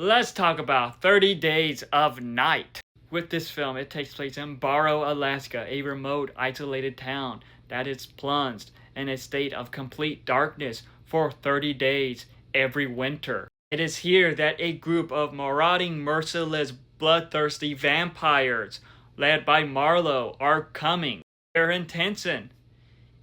let's talk about 30 Days of Night. With this film, it takes place in Barrow, Alaska, a remote, isolated town that is plunged in a state of complete darkness for 30 days every winter. It is here that a group of marauding, merciless, bloodthirsty vampires, led by Marlowe, are coming. Their intention: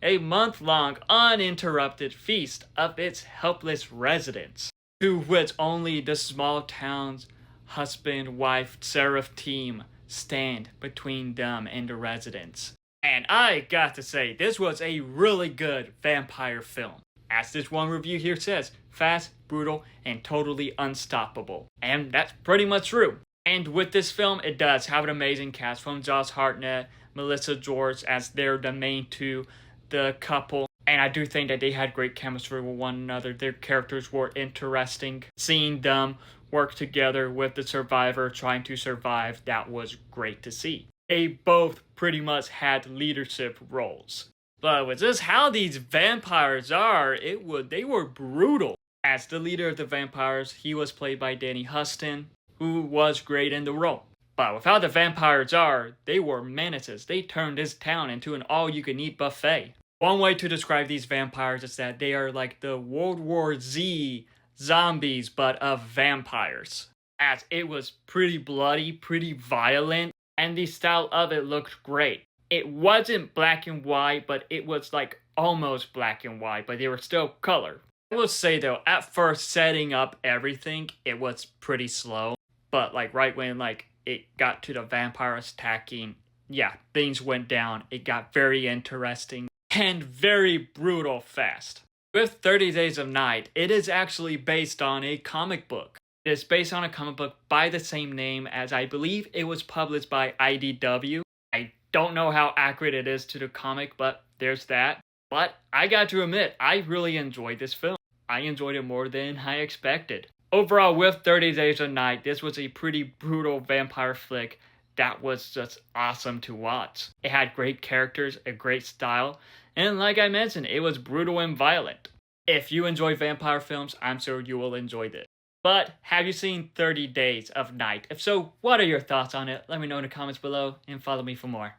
a month-long, uninterrupted feast of its helpless residents, to which only the small town's husband-wife seraph team stand between them and the residents. And I got to say, this was a really good vampire film. As this one review here says, fast, brutal, and totally unstoppable. And that's pretty much true. And with this film, it does have an amazing cast from Josh Hartnett, Melissa George as they're the main two, the couple. And I do think that they had great chemistry with one another. Their characters were interesting. Seeing them work together with the survivor trying to survive, that was great to see. They both pretty much had leadership roles. But with just how these vampires are, they were brutal. As the leader of the vampires, he was played by Danny Huston, who was great in the role. But with how the vampires are, they were menaces. They turned this town into an all-you-can-eat buffet. One way to describe these vampires is that they are like the World War Z zombies, but of vampires. As it was pretty bloody, pretty violent, and the style of it looked great. It wasn't black and white, but it was like almost black and white, but they were still color. I will say though, at first setting up everything, it was pretty slow. But like right when it got to the vampires attacking, yeah, things went down. It got very interesting and very brutal fast. With 30 Days of Night, it is actually based on a comic book. It is based on a comic book by the same name, as I believe it was published by IDW. I don't know how accurate it is to the comic, but there's that. But I got to admit, I really enjoyed this film. I enjoyed it more than I expected. Overall, with 30 Days of Night, this was a pretty brutal vampire flick that was just awesome to watch. It had great characters, a great style, and like I mentioned, it was brutal and violent. If you enjoy vampire films, I'm sure you will enjoy this. But have you seen 30 Days of Night? If so, what are your thoughts on it? Let me know in the comments below and follow me for more.